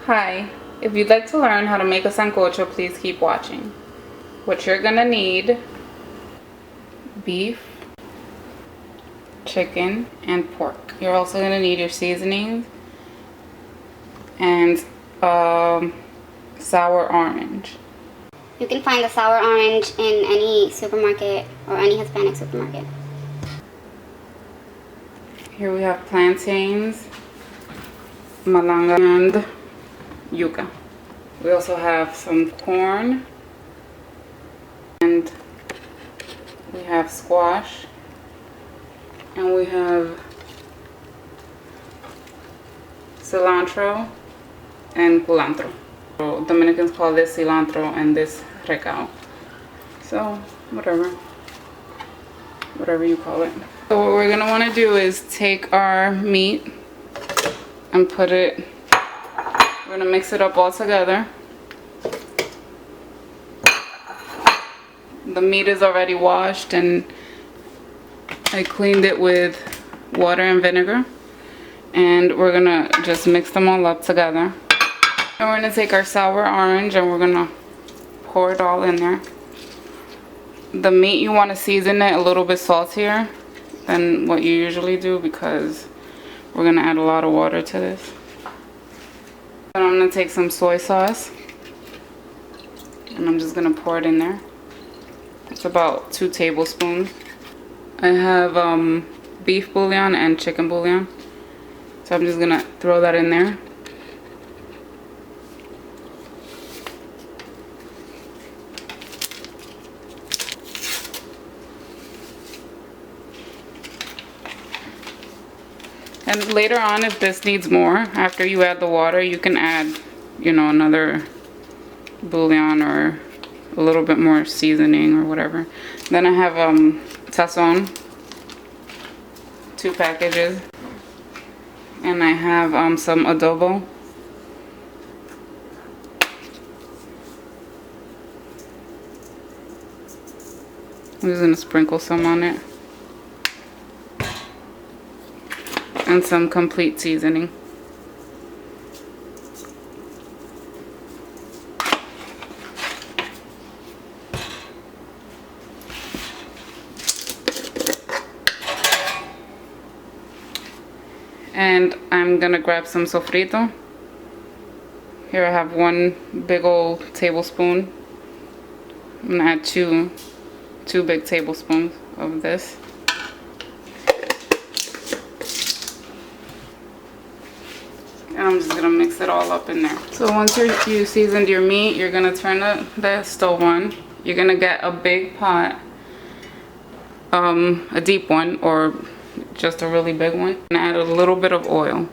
Hi, if you'd like to learn how to make a sancocho, please keep watching. What you're gonna need: beef, chicken, and pork. You're also gonna need your seasonings and sour orange. You can find the sour orange in any supermarket or any Hispanic supermarket. Here we have plantains, Malanga, and Yuca. We also have some corn, and we have squash, and we have cilantro and culantro. So Dominicans call this cilantro and this recao. So whatever you call it. So what we're gonna want to do is take our meat and put it. We're gonna mix it up all together. The meat is already washed and I cleaned it with water and vinegar. And we're gonna just mix them all up together. And we're gonna take our sour orange and we're gonna pour it all in there. The meat, you wanna season it a little bit saltier than what you usually do because we're gonna add a lot of water to this. And I'm gonna take some soy sauce and I'm just gonna pour it in there. It's about 2 tablespoons. I have beef bouillon and chicken bouillon, so I'm just gonna throw that in there. And later on, if this needs more, after you add the water, you can add, another bouillon or a little bit more seasoning or whatever. Then I have Sazon, 2 packages. And I have some Adobo. I'm just gonna sprinkle some on it. And some complete seasoning. And I'm gonna grab some sofrito. Here I have 1 big old tablespoon. I'm gonna add two big tablespoons of this. And I'm just gonna mix it all up in there. So once you seasoned your meat, you're gonna turn the stove on. You're gonna get a big pot, a deep one or just a really big one. And add a little bit of oil,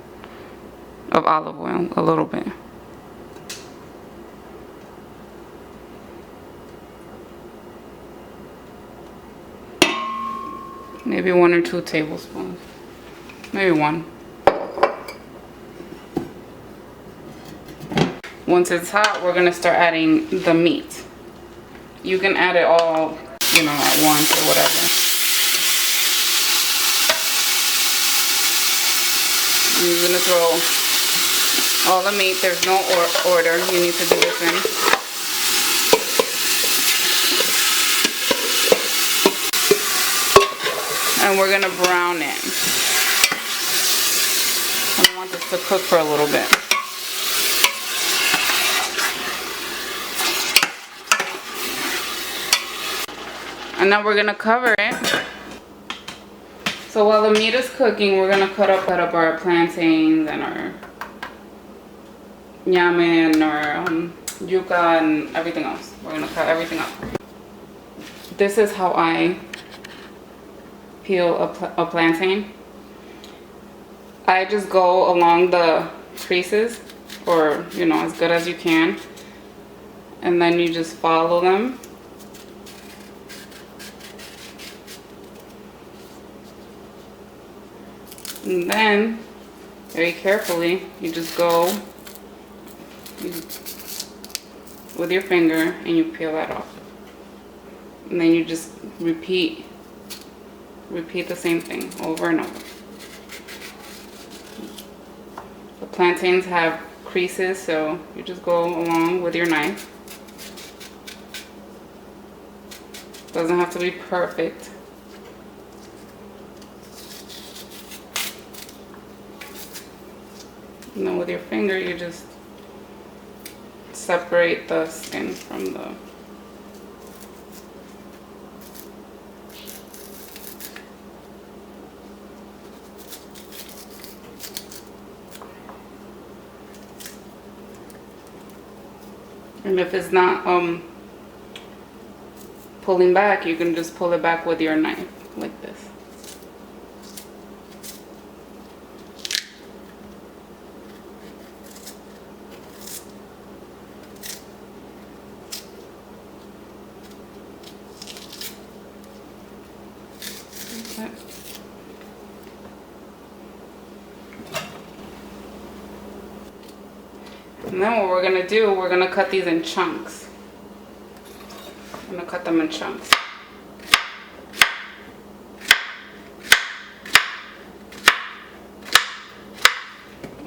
of olive oil, a little bit. Maybe 1 or 2 tablespoons. Maybe 1. Once it's hot, we're gonna start adding the meat. You can add it all, at once or whatever. I'm just gonna throw all the meat. There's no order you need to do this in. And we're gonna brown it. I want this to cook for a little bit. And now we're gonna cover it. So while the meat is cooking, we're gonna cut up our plantains and our Ñame and our Yuca and everything else. We're gonna cut everything up. This is how I peel a plantain. I just go along the creases, or as good as you can, and then you just follow them. And then, very carefully, you just go with your finger and you peel that off. And then you just repeat the same thing over and over. The plantains have creases, so you just go along with your knife. Doesn't have to be perfect. And then with your finger, you just separate the skin from the... And if it's not pulling back, you can just pull it back with your knife, like this. Okay. And then what we're gonna do, we're gonna cut these in chunks. I'm gonna cut them in chunks.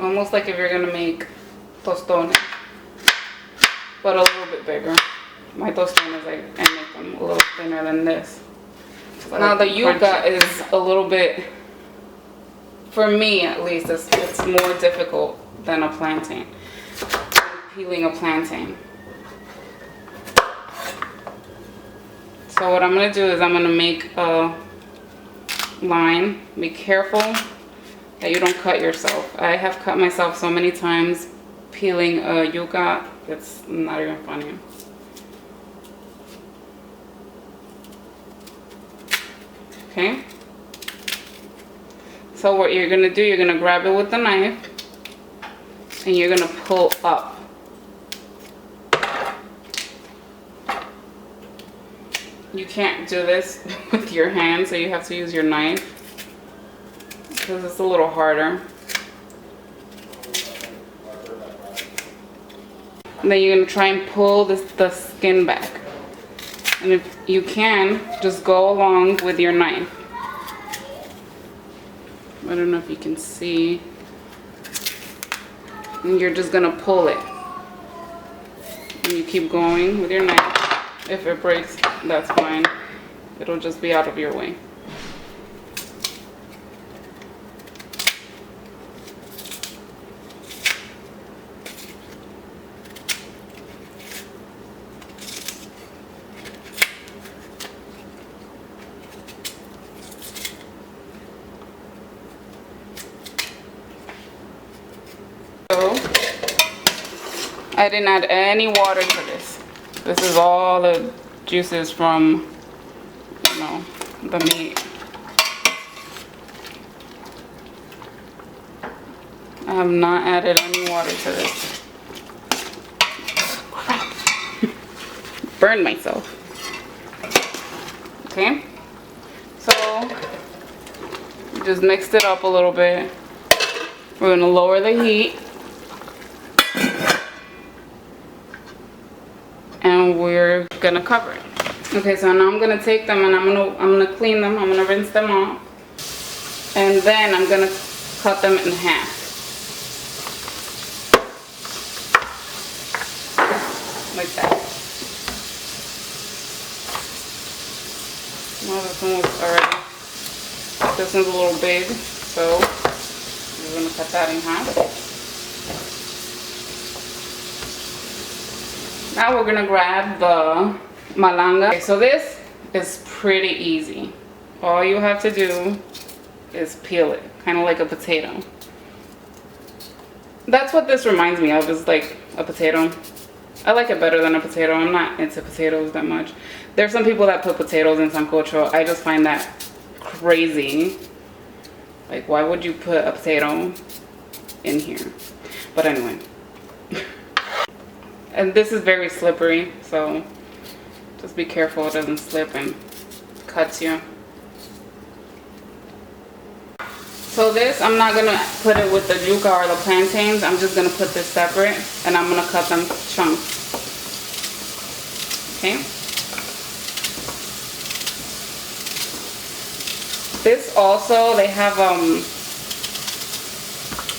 Almost like if you're gonna make tostones, but a little bit bigger. My tostones, I make them a little thinner than this. Now the yuca is a little bit, for me at least, it's more difficult than a plantain. Peeling a plantain. So what I'm going to do is I'm going to make a line. Be careful that you don't cut yourself. I have cut myself so many times peeling a yuca, it's not even funny. Okay? So what you're going to do, you're going to grab it with the knife and you're going to pull up. You can't do this with your hand, so you have to use your knife because it's a little harder. And then you're going to try and pull the skin back. And if you can, just go along with your knife. I don't know if you can see. And you're just going to pull it. And you keep going with your knife. If it breaks, that's fine. It'll just be out of your way. So, I didn't add any water to this. This is all the juices from, you know, the meat. I have not added any water to this. Crap. Burned myself. Okay. So, just mixed it up a little bit. We're going to lower the heat. And we're gonna cover it. Okay, so now I'm gonna take them and I'm gonna clean them. I'm gonna rinse them off, and then I'm gonna cut them in half, like that. Well, this one was already. This one's a little big, so we're gonna cut that in half. Now we're gonna grab the malanga. Okay, so this is pretty easy. All you have to do is peel it, kind of like a potato. That's what this reminds me of, is like a potato. I like it better than a potato. I'm not into potatoes that much. There's some people that put potatoes in sancocho. I just find that crazy. Like, why would you put a potato in here? But anyway. And this is very slippery, so just be careful it doesn't slip and cuts you. So this, I'm not gonna put it with the yuca or the plantains. I'm just gonna put this separate, and I'm gonna cut them chunks. Okay. This also, they have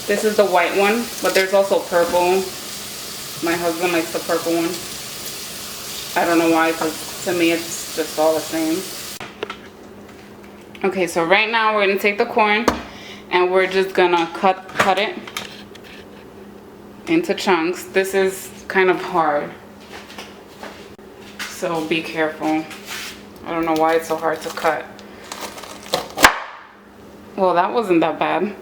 This is the white one, but there's also purple. My husband likes the purple one. I don't know why, because to me it's just all the same. Okay, so right now we're gonna take the corn and we're just gonna cut it into chunks. This is kind of hard, so be careful. I don't know why it's so hard to cut. Well, that wasn't that bad.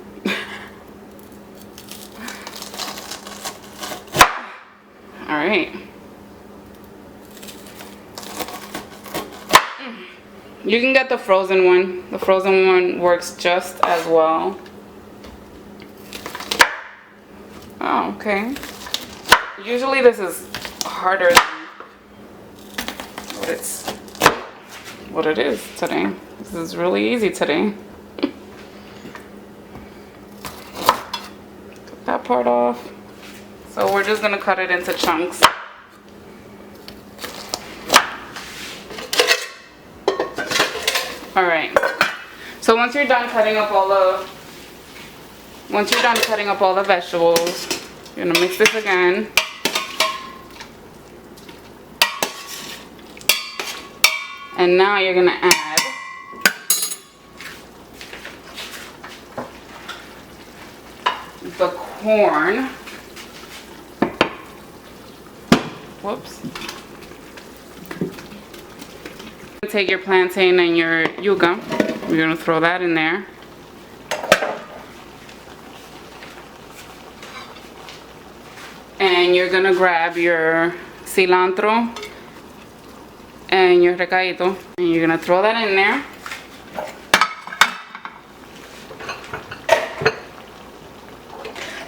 All right. You can get the frozen one. The frozen one works just as well. Oh, okay. Usually this is harder than what it is today. This is really easy today. Cut that part off. So we're just gonna cut it into chunks. All right. So once you're done cutting up all the vegetables, you're gonna mix this again. And now you're gonna add the corn. Whoops. Take your plantain and your yuca. You're gonna throw that in there. And you're gonna grab your cilantro and your recadito, and you're gonna throw that in there.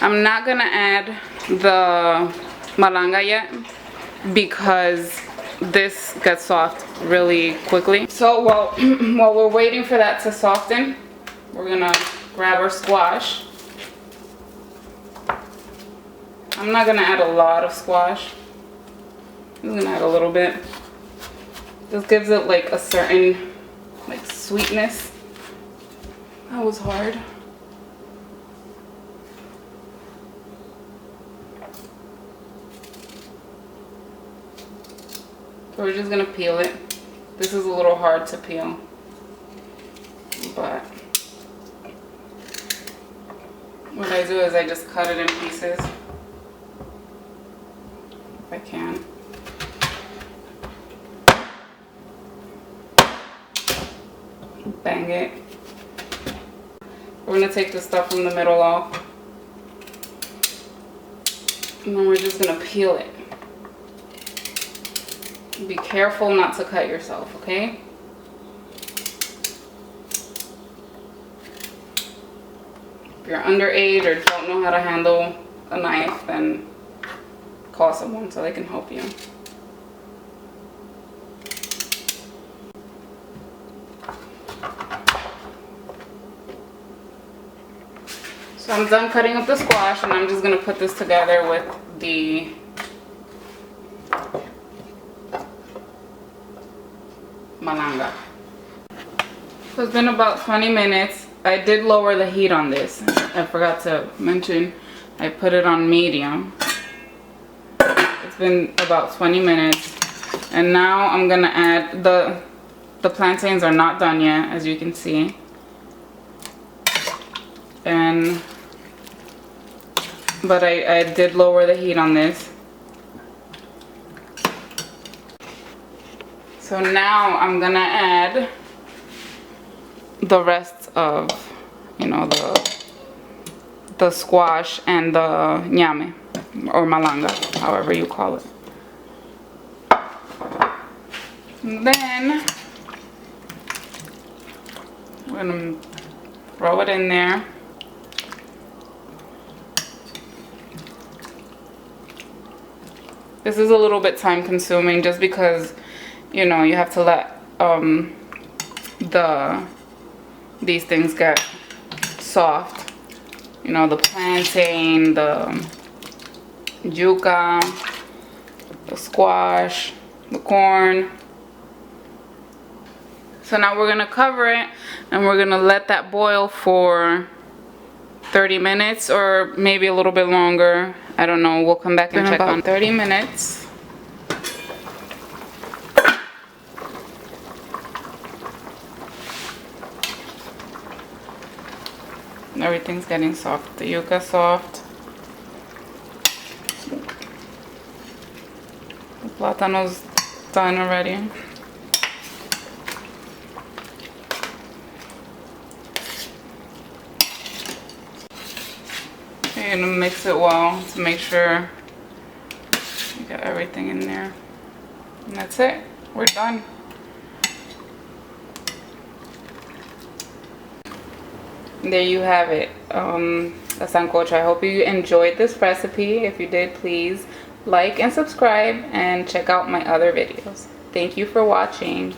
I'm not gonna add the malanga yet because this gets soft really quickly. So while we're waiting for that to soften, we're gonna grab our squash. I'm not gonna add a lot of squash. I'm gonna add a little bit. This gives it like a certain like sweetness. That was hard. So we're just gonna peel it. This is a little hard to peel, but what I do is I just cut it in pieces if I can. Bang it. We're gonna take the stuff from the middle off, and then we're just gonna peel it. Be careful not to cut yourself, okay? If you're underage or don't know how to handle a knife, then call someone so they can help you. So I'm done cutting up the squash, and I'm just gonna put this together with the malanga. So it's been about 20 minutes. I did lower the heat on this. I forgot to mention I put it on medium. It's been about 20 minutes. And now I'm gonna add the plantains are not done yet, as you can see. But I did lower the heat on this. So now I'm gonna add the rest of, you know, the squash and the ñame, or malanga, however you call it. And then we're gonna throw it in there. This is a little bit time consuming just because, you know, you have to let these things get soft. You know, the plantain, the yuca, the squash, the corn. So now we're gonna cover it and we're gonna let that boil for 30 minutes or maybe a little bit longer. I don't know. We'll come back and check on 30 minutes. Everything's getting soft. The yuca soft. The plátano's done already. You're gonna mix it well to make sure you got everything in there. And that's it. We're done. There you have it, a sancocho. I hope you enjoyed this recipe. If you did, please like and subscribe and check out my other videos. Thank you for watching.